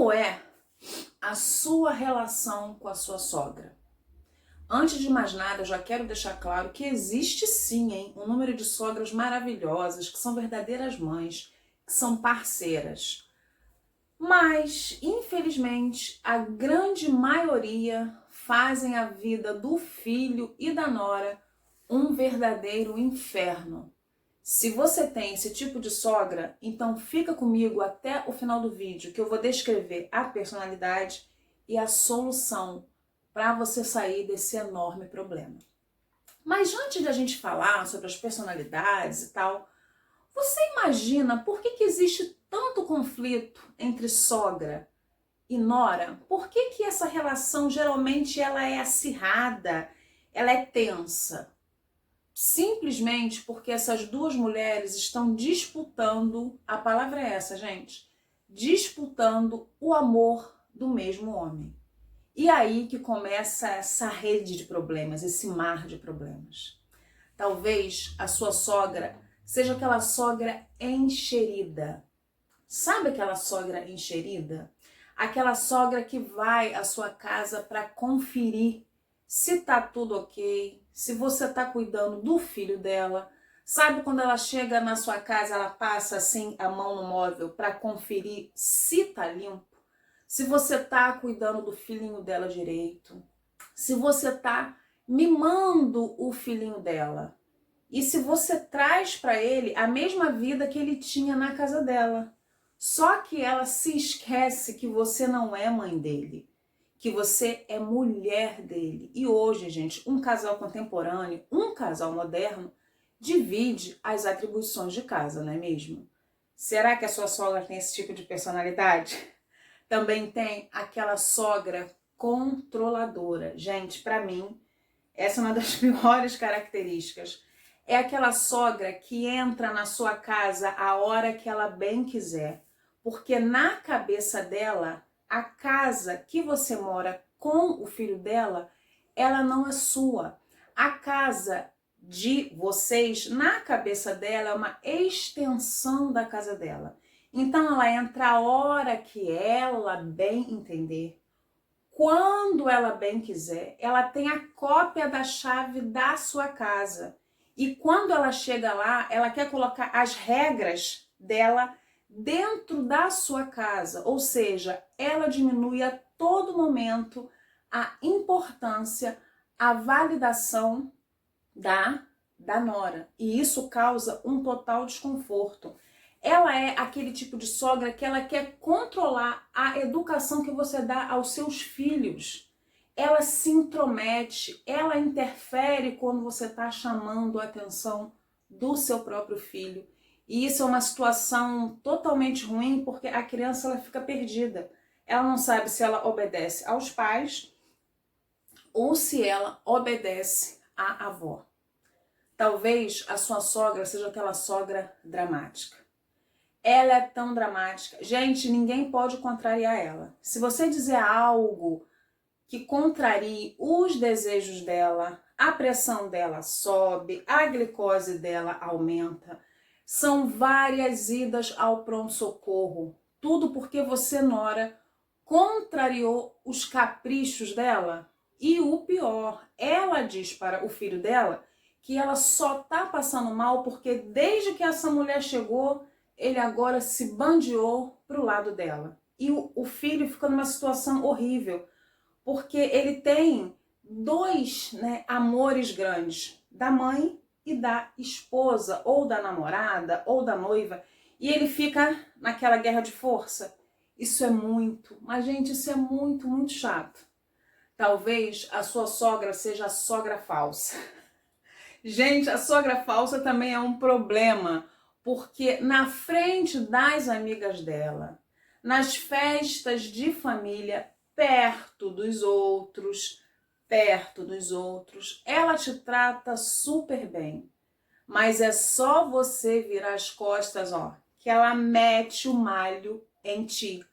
Como é a sua relação com a sua sogra? Antes de mais nada, eu já quero deixar claro que existe sim, um número de sogras maravilhosas, que são verdadeiras mães, que são parceiras. Mas, infelizmente, a grande maioria fazem a vida do filho e da nora um verdadeiro inferno. Se você tem esse tipo de sogra, então fica comigo até o final do vídeo, que eu vou descrever a personalidade e a solução para você sair desse enorme problema. Mas antes de a gente falar sobre as personalidades e tal, você imagina por que existe tanto conflito entre sogra e nora? Por que essa relação geralmente ela é acirrada, ela é tensa? Simplesmente porque essas duas mulheres estão disputando, a palavra é essa, gente, disputando o amor do mesmo homem. E aí que começa essa rede de problemas, esse mar de problemas. Talvez a sua sogra seja aquela sogra enxerida. Sabe aquela sogra enxerida? Aquela sogra que vai à sua casa para conferir se tá tudo ok, se você tá cuidando do filho dela. Sabe quando ela chega na sua casa, ela passa assim a mão no móvel para conferir se tá limpo, se você tá cuidando do filhinho dela direito, se você tá mimando o filhinho dela e se você traz para ele a mesma vida que ele tinha na casa dela. Só que ela se esquece que você não é mãe dele, que você é mulher dele. E hoje, gente, um casal contemporâneo, um casal moderno, divide as atribuições de casa, não é mesmo? Será que a sua sogra tem esse tipo de personalidade? Também tem aquela sogra controladora. Gente, para mim, essa é uma das piores características. É aquela sogra que entra na sua casa a hora que ela bem quiser. Porque na cabeça dela, a casa que você mora com o filho dela, ela não é sua. A casa de vocês, na cabeça dela, é uma extensão da casa dela. Então ela entra a hora que ela bem entender. Quando ela bem quiser, ela tem a cópia da chave da sua casa. E quando ela chega lá, ela quer colocar as regras dela dentro da sua casa. Ou seja, ela diminui a todo momento a importância, a validação da nora. E isso causa um total desconforto. Ela é aquele tipo de sogra que ela quer controlar a educação que você dá aos seus filhos. Ela se intromete, ela interfere quando você está chamando a atenção do seu próprio filho. E isso é uma situação totalmente ruim porque a criança ela fica perdida. Ela não sabe se ela obedece aos pais ou se ela obedece à avó. Talvez a sua sogra seja aquela sogra dramática. Ela é tão dramática. Gente, ninguém pode contrariar ela. Se você dizer algo que contrarie os desejos dela, a pressão dela sobe, a glicose dela aumenta. São várias idas ao pronto-socorro. Tudo porque você, nora, contrariou os caprichos dela. E o pior, ela diz para o filho dela que ela só tá passando mal porque desde que essa mulher chegou, ele agora se bandeou pro lado dela. E o filho fica numa situação horrível, porque ele tem dois, amores grandes, da mãe e da esposa, ou da namorada, ou da noiva, e ele fica naquela guerra de força. Isso é muito, mas gente, isso é muito, muito chato. Talvez a sua sogra seja a sogra falsa. Gente, a sogra falsa também é um problema, porque na frente das amigas dela, nas festas de família, perto dos outros, ela te trata super bem. Mas é só você virar as costas, que ela mete o malho em ti.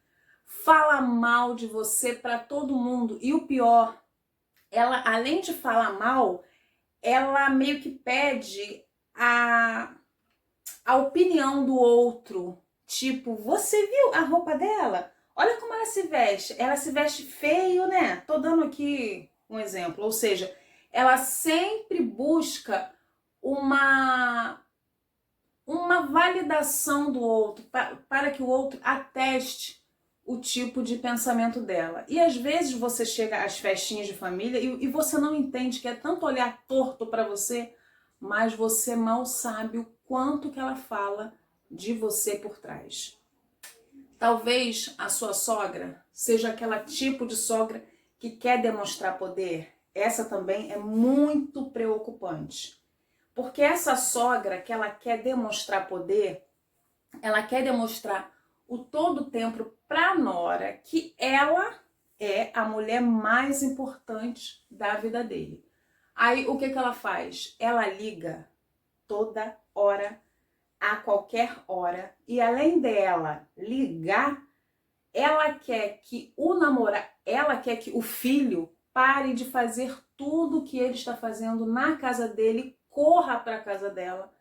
Fala mal de você para todo mundo. E o pior, ela, além de falar mal, ela meio que pede a opinião do outro. Tipo, você viu a roupa dela? Olha como ela se veste? Ela se veste feio, né? Tô dando aqui um exemplo. Ou seja, ela sempre busca uma validação do outro, para que o outro ateste o tipo de pensamento dela. E às vezes você chega às festinhas de família e você não entende que é tanto olhar torto para você, mas você mal sabe o quanto que ela fala de você por trás. Talvez a sua sogra seja aquela tipo de sogra que quer demonstrar poder. Essa também é muito preocupante. Porque essa sogra que ela quer demonstrar poder, ela quer demonstrar o todo o tempo para a nora que ela é a mulher mais importante da vida dele. Aí o que ela faz? Ela liga toda hora, a qualquer hora, e além dela ligar, ela quer que ela quer que o filho pare de fazer tudo o que ele está fazendo na casa dele, corra para a casa dela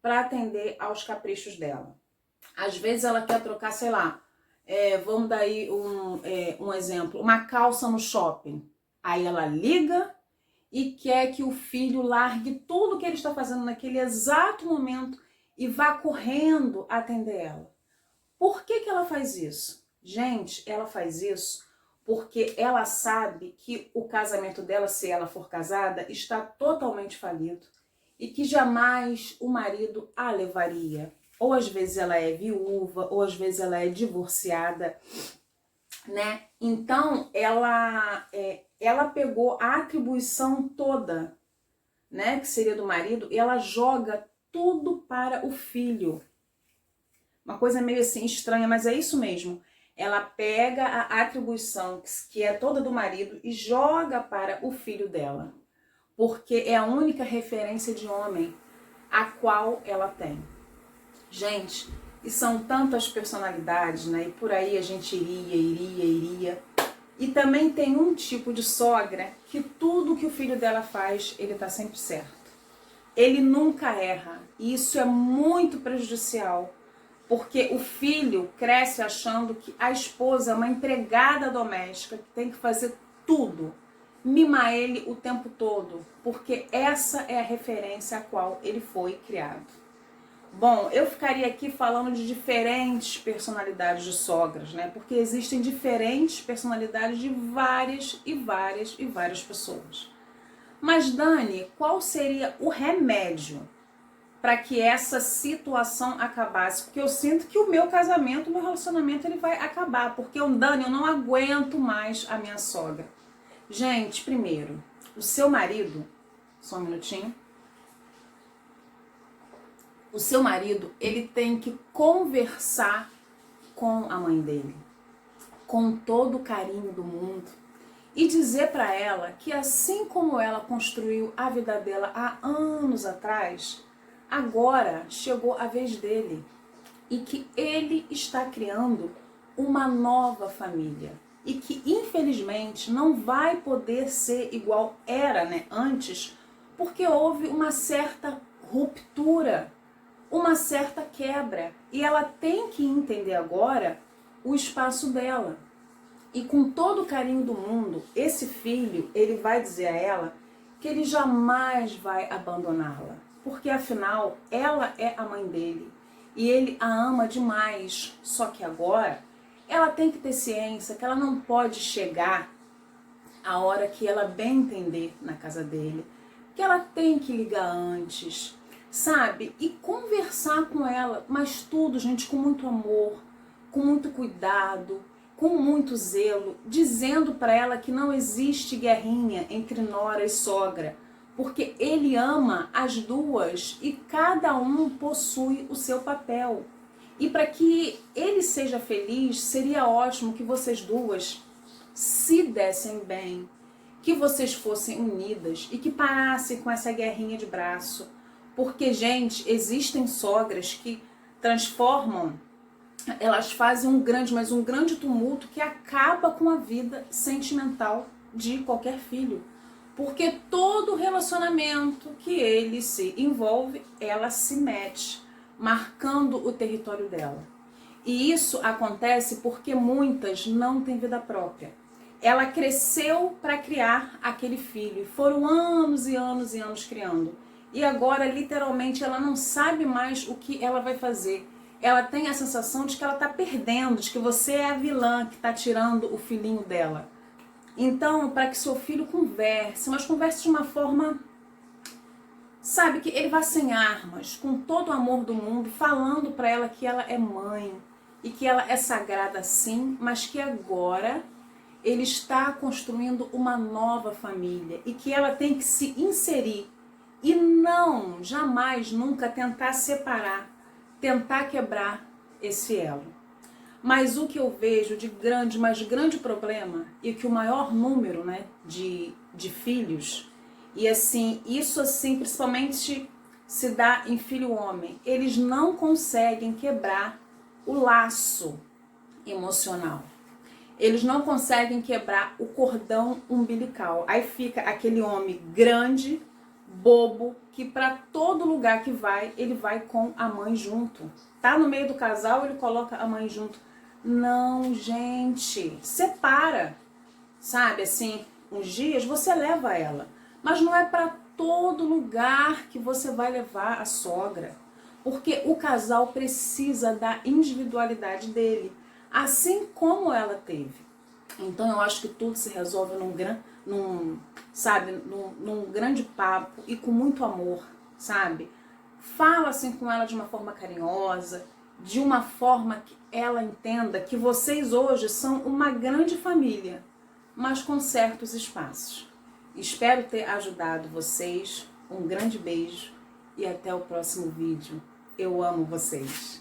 para atender aos caprichos dela. Às vezes ela quer trocar, sei lá, vamos dar aí um exemplo, uma calça no shopping. Aí ela liga e quer que o filho largue tudo que ele está fazendo naquele exato momento e vá correndo atender ela. Por que ela faz isso? Gente, ela faz isso porque ela sabe que o casamento dela, se ela for casada, está totalmente falido e que jamais o marido a levaria. Ou às vezes ela é viúva, ou às vezes ela é divorciada, né? Então ela pegou a atribuição toda, né, que seria do marido, e ela joga tudo para o filho. Uma coisa meio assim estranha, mas é isso mesmo. Ela pega a atribuição que é toda do marido e joga para o filho dela, porque é a única referência de homem a qual ela tem. Gente, e são tantas personalidades, né? E por aí a gente iria. E também tem um tipo de sogra que tudo que o filho dela faz, ele tá sempre certo. Ele nunca erra. E isso é muito prejudicial, porque o filho cresce achando que a esposa é uma empregada doméstica que tem que fazer tudo, mimar ele o tempo todo, porque essa é a referência a qual ele foi criado. Bom, eu ficaria aqui falando de diferentes personalidades de sogras, né? Porque existem diferentes personalidades de várias pessoas. Mas, Dani, qual seria o remédio para que essa situação acabasse? Porque eu sinto que o meu casamento, o meu relacionamento, ele vai acabar. Porque, Dani, eu não aguento mais a minha sogra. Gente, primeiro, o seu marido, só um minutinho. O seu marido, ele tem que conversar com a mãe dele, com todo o carinho do mundo, e dizer para ela que assim como ela construiu a vida dela há anos atrás, agora chegou a vez dele e que ele está criando uma nova família e que infelizmente não vai poder ser igual era, né, antes, porque houve uma certa ruptura, uma certa quebra, e ela tem que entender agora o espaço dela. E com todo o carinho do mundo, esse filho, ele vai dizer a ela que ele jamais vai abandoná-la, porque afinal ela é a mãe dele e ele a ama demais. Só que agora ela tem que ter ciência que ela não pode chegar a hora que ela bem entender na casa dele, que ela tem que ligar antes, sabe? E conversar com ela, mas tudo, gente, com muito amor, com muito cuidado, com muito zelo, dizendo para ela que não existe guerrinha entre nora e sogra, porque ele ama as duas e cada um possui o seu papel. E para que ele seja feliz, seria ótimo que vocês duas se dessem bem, que vocês fossem unidas e que parassem com essa guerrinha de braço. Porque, gente, existem sogras que transformam, elas fazem um grande tumulto que acaba com a vida sentimental de qualquer filho. Porque todo relacionamento que ele se envolve, ela se mete, marcando o território dela. E isso acontece porque muitas não têm vida própria. Ela cresceu para criar aquele filho. Foram anos e anos e anos criando. E agora, literalmente, ela não sabe mais o que ela vai fazer. Ela tem a sensação de que ela está perdendo, de que você é a vilã que está tirando o filhinho dela. Então, para que seu filho converse, mas converse de uma forma, sabe, que ele vá sem armas, com todo o amor do mundo, falando para ela que ela é mãe e que ela é sagrada sim, mas que agora ele está construindo uma nova família e que ela tem que se inserir e não, jamais, nunca tentar separar, tentar quebrar esse elo. Mas o que eu vejo de grande problema, e que o maior número, né, de filhos, e assim, isso assim, principalmente se dá em filho homem, eles não conseguem quebrar o laço emocional. Eles não conseguem quebrar o cordão umbilical. Aí fica aquele homem grande, bobo, que para todo lugar que vai, ele vai com a mãe junto. Tá no meio do casal, ele coloca a mãe junto. Não, gente, separa. Sabe, assim, uns dias você leva ela. Mas não é para todo lugar que você vai levar a sogra. Porque o casal precisa da individualidade dele. Assim como ela teve. Então eu acho que tudo se resolve num grande papo e com muito amor, sabe? Fala assim com ela de uma forma carinhosa, de uma forma que ela entenda que vocês hoje são uma grande família, mas com certos espaços. Espero ter ajudado vocês. Um grande beijo e até o próximo vídeo. Eu amo vocês.